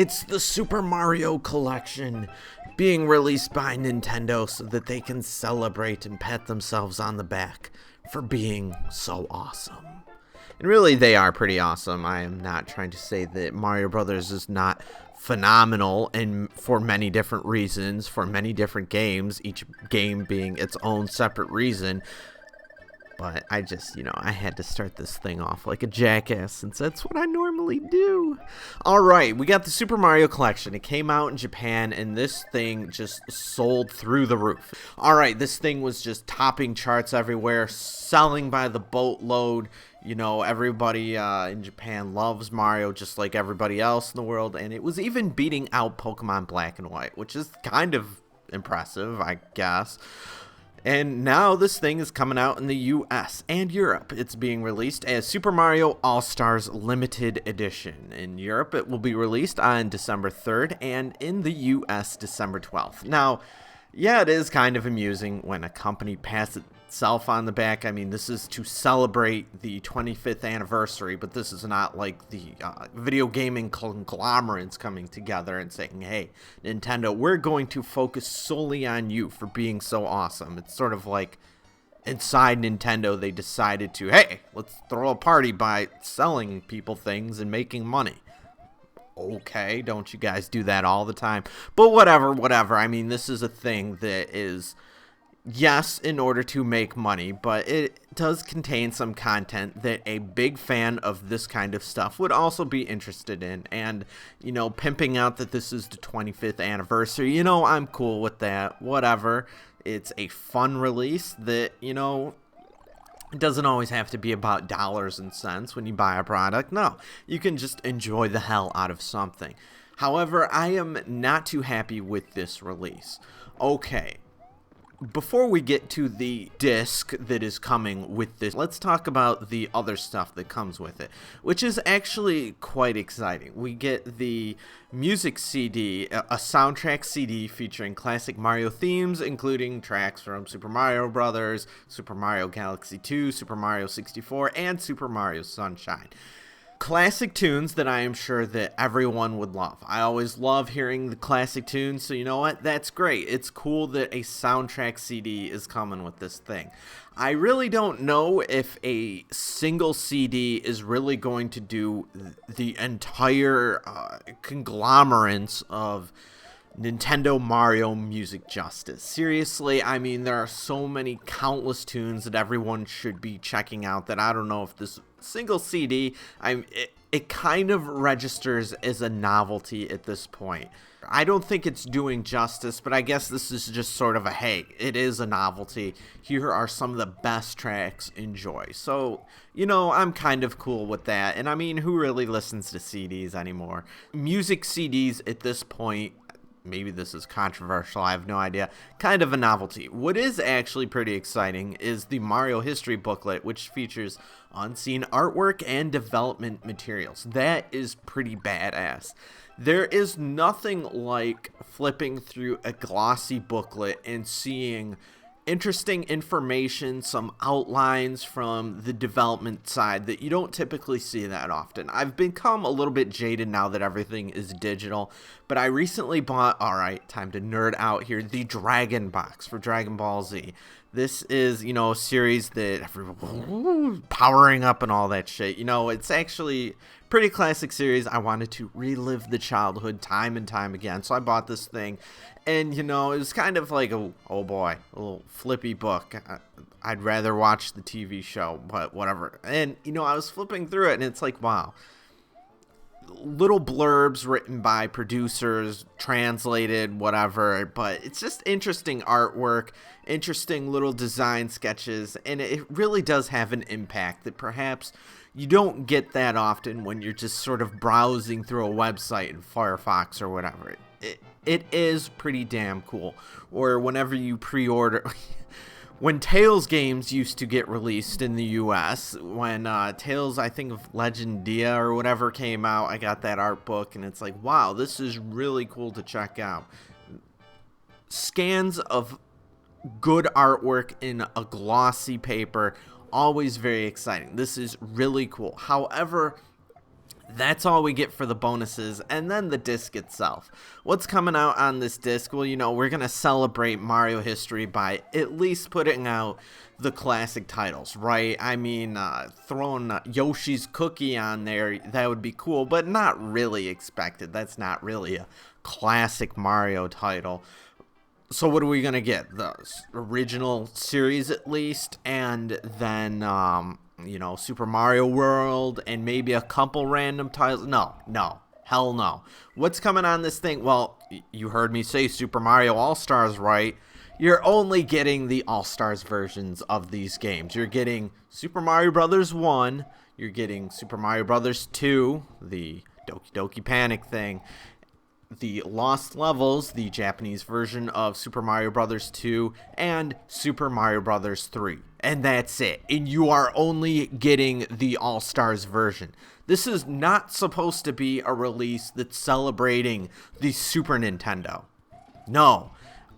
It's the Super Mario Collection being released by Nintendo so that they can celebrate and pat themselves on the back for being so awesome. And really, they are pretty awesome. I am not trying to say that Mario Brothers is not phenomenal, and for many different reasons, for many different games, each game being its own separate reason. But I just, I had to start this thing off like a jackass since that's what I normally do. Alright, we got the Super Mario Collection. It came out in Japan, and this thing just sold through the roof. Alright, this thing was just topping charts everywhere, selling by the boatload. Everybody in Japan loves Mario just like everybody else in the world, and it was even beating out Pokemon Black and White, which is kind of impressive, I guess. And now this thing is coming out in the US and Europe. It's being released as Super Mario All-Stars Limited Edition. In Europe, it will be released on December 3rd, and in the US, December 12th. Now, yeah, it is kind of amusing when a company pats itself on the back. I mean, this is to celebrate the 25th anniversary, but this is not like the video gaming conglomerates coming together and saying, hey, Nintendo, we're going to focus solely on you for being so awesome. It's sort of like inside Nintendo, they decided to, hey, let's throw a party by selling people things and making money. Okay, don't you guys do that all the time? But whatever. I mean, this is a thing that is, yes, in order to make money, but it does contain some content that a big fan of this kind of stuff would also be interested in. And, pimping out that this is the 25th anniversary, I'm cool with that. Whatever. It's a fun release that, it doesn't always have to be about dollars and cents when you buy a product. No, you can just enjoy the hell out of something. However, I am not too happy with this release. Okay, before we get to the disc that is coming with this, let's talk about the other stuff that comes with it, which is actually quite exciting. We get the music CD, a soundtrack CD featuring classic Mario themes, including tracks from Super Mario Brothers, Super Mario Galaxy 2, Super Mario 64, and Super Mario Sunshine. Classic tunes that I am sure that everyone would love. I always love hearing the classic tunes, so you know what? That's great. It's cool that a soundtrack CD is coming with this thing. I really don't know if a single CD is really going to do the entire conglomerate of Nintendo Mario music justice. Seriously, I mean, there are so many countless tunes that everyone should be checking out that I don't know if this single CD, it kind of registers as a novelty at this point. I don't think it's doing justice, but I guess this is just sort of a, hey, it is a novelty. Here are some of the best tracks, enjoy. So, I'm kind of cool with that. And I mean, who really listens to CDs anymore? Music CDs at this point, maybe this is controversial, I have no idea, kind of a novelty. What is actually pretty exciting is the Mario History booklet, which features unseen artwork and development materials. That is pretty badass. There is nothing like flipping through a glossy booklet and seeing interesting information, some outlines from the development side that you don't typically see that often. I've become a little bit jaded now that everything is digital, but I recently bought, alright, time to nerd out here, the Dragon Box for Dragon Ball Z. This is, a series that everyone powering up and all that shit. It's actually pretty classic series. I wanted to relive the childhood time and time again, so I bought this thing. And, it was kind of like a little flippy book. I'd rather watch the TV show, but whatever. And, I was flipping through it, and it's like, wow. Little blurbs written by producers, translated, whatever, but it's just interesting artwork, interesting little design sketches, and it really does have an impact that perhaps you don't get that often when you're just sort of browsing through a website in Firefox or whatever. It is pretty damn cool. Or whenever you pre-order... When Tales games used to get released in the US, when Tales, I think of Legendia or whatever came out, I got that art book, and it's like, wow, this is really cool to check out. Scans of good artwork in a glossy paper, always very exciting. This is really cool. However, That's all we get for the bonuses, and then the disc itself. What's coming out on this disc? Well, we're going to celebrate Mario history by at least putting out the classic titles, right? I mean, throwing Yoshi's Cookie on there, that would be cool, but not really expected. That's not really a classic Mario title. So what are we going to get? The original series at least, and then Super Mario World, and maybe a couple random titles. No, hell no. What's coming on this thing? Well, you heard me say Super Mario All-Stars, right? You're only getting the All-Stars versions of these games. You're getting Super Mario Brothers 1, you're getting Super Mario Brothers 2, the Doki Doki Panic thing, the Lost Levels, the Japanese version of Super Mario Brothers 2, and Super Mario Brothers 3. And that's it. And you are only getting the All-Stars version. This is not supposed to be a release that's celebrating the Super Nintendo. No.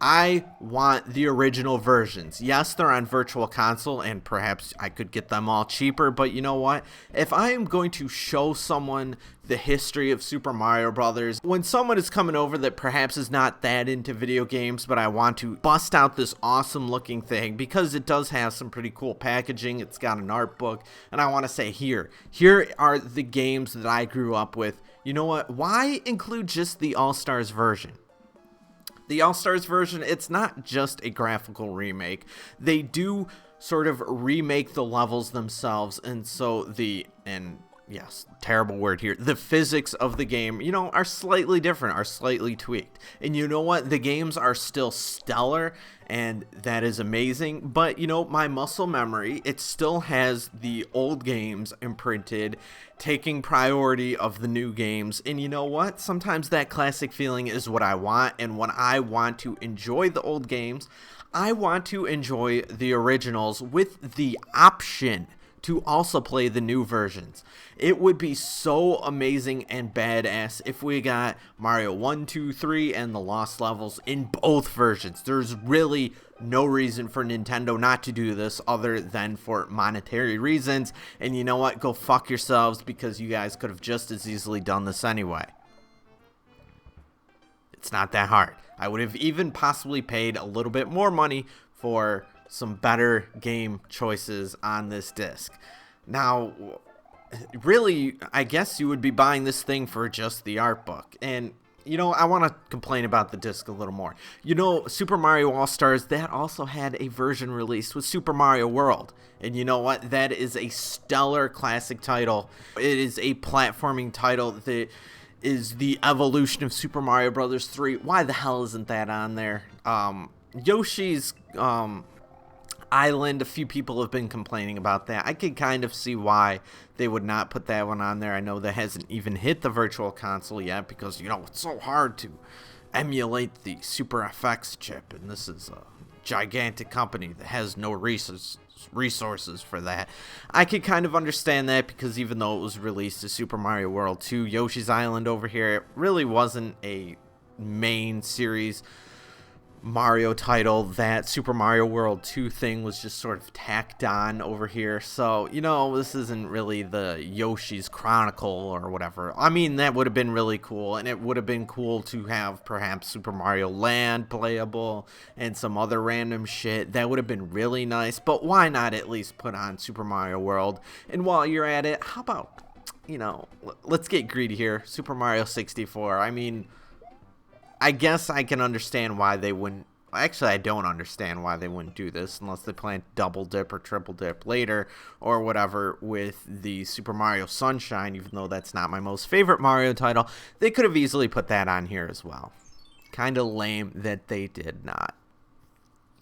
I want the original versions. Yes, they're on Virtual Console, and perhaps I could get them all cheaper, but you know what? If I am going to show someone the history of Super Mario Brothers, when someone is coming over that perhaps is not that into video games, but I want to bust out this awesome looking thing, because it does have some pretty cool packaging, it's got an art book, and I want to say, here are the games that I grew up with. You know what? Why include just the All-Stars version? The All-Stars version, it's not just a graphical remake. They do sort of remake the levels themselves, and so yes, terrible word here, the physics of the game, are slightly different, are slightly tweaked. And you know what? The games are still stellar, and that is amazing. But, my muscle memory, it still has the old games imprinted, taking priority of the new games. And you know what? Sometimes that classic feeling is what I want. And when I want to enjoy the old games, I want to enjoy the originals with the option to also play the new versions. It would be so amazing and badass if we got Mario 1, 2, 3, and the Lost Levels in both versions. There's really no reason for Nintendo not to do this other than for monetary reasons. And you know what? Go fuck yourselves, because you guys could have just as easily done this anyway. It's not that hard. I would have even possibly paid a little bit more money for some better game choices on this disc. Now, really, I guess you would be buying this thing for just the art book. And, I want to complain about the disc a little more. Super Mario All-Stars, that also had a version released with Super Mario World. And you know what? That is a stellar classic title. It is a platforming title that is the evolution of Super Mario Brothers 3. Why the hell isn't that on there? Yoshi's Island, a few people have been complaining about that. I could kind of see why they would not put that one on there. I know that hasn't even hit the Virtual Console yet, because it's so hard to emulate the Super FX chip, and this is a gigantic company that has no resources for that. I could kind of understand that, because even though it was released as Super Mario World 2, Yoshi's Island over here, it really wasn't a main series Mario title. That Super Mario World 2 thing was just sort of tacked on over here. So, this isn't really the Yoshi's Chronicle or whatever. I mean, that would have been really cool, and it would have been cool to have perhaps Super Mario Land playable and some other random shit. That would have been really nice, but why not at least put on Super Mario World? And while you're at it, how about, let's get greedy here, Super Mario 64. I mean, I guess I can understand why they wouldn't. Actually, I don't understand why they wouldn't do this unless they plan to double dip or triple dip later or whatever with the Super Mario Sunshine, even though that's not my most favorite Mario title. They could have easily put that on here as well. Kind of lame that they did not.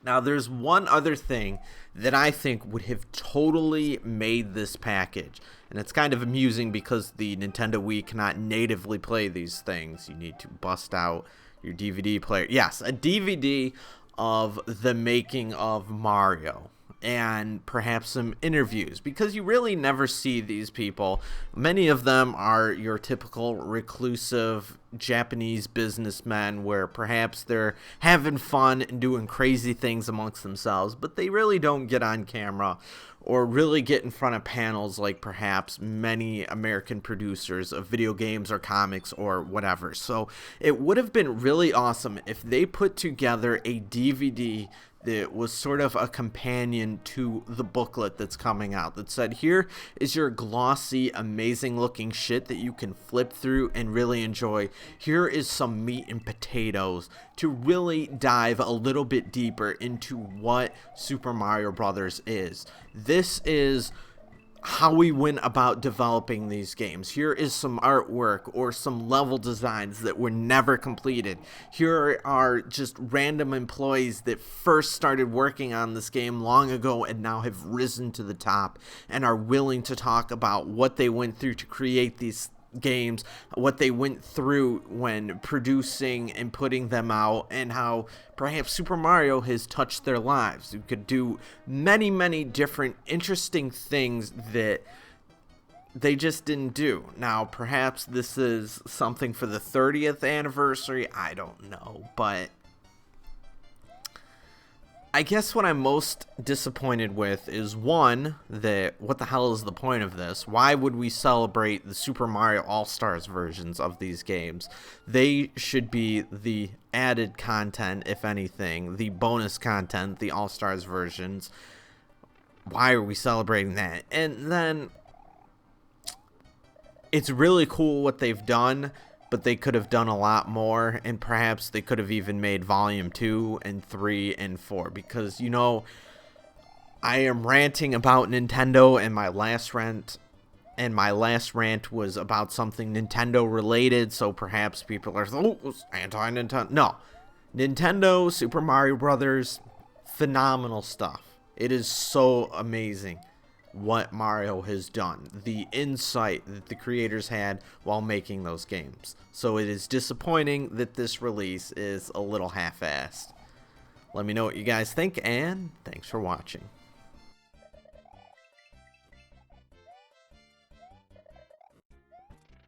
Now, there's one other thing that I think would have totally made this package. And it's kind of amusing because the Nintendo Wii cannot natively play these things. You need to bust out your DVD player. Yes, a DVD of the making of Mario. and perhaps some interviews, because you really never see these people. Many of them are your typical reclusive Japanese businessmen where perhaps they're having fun and doing crazy things amongst themselves, but they really don't get on camera or really get in front of panels like perhaps many American producers of video games or comics or whatever. So it would have been really awesome if they put together a DVD that was sort of a companion to the booklet that's coming out, that said, here is your glossy, amazing looking shit that you can flip through and really enjoy. Here is some meat and potatoes to really dive a little bit deeper into what Super Mario Brothers is. This is how we went about developing these games. Here is some artwork or some level designs that were never completed. Here are just random employees that first started working on this game long ago and now have risen to the top and are willing to talk about what they went through to create these games, what they went through when producing and putting them out, and how perhaps Super Mario has touched their lives. You could do many, many different interesting things that they just didn't do. Now, perhaps this is something for the 30th anniversary, I don't know, but I guess what I'm most disappointed with is, one, that what the hell is the point of this? Why would we celebrate the Super Mario All-Stars versions of these games? They should be the added content, if anything, the bonus content, the All-Stars versions. Why are we celebrating that? And then it's really cool what they've done, but they could have done a lot more, and perhaps they could have even made Volume 2 and 3 and 4, because, you know, I am ranting about Nintendo, and my last rant was about something Nintendo related, so perhaps people are, oh, it's anti-Nintendo. No. Nintendo, Super Mario Brothers, phenomenal stuff. It is so amazing what Mario has done, the insight that the creators had while making those games. So it is disappointing that this release is a little half-assed. Let me know what you guys think, and thanks for watching.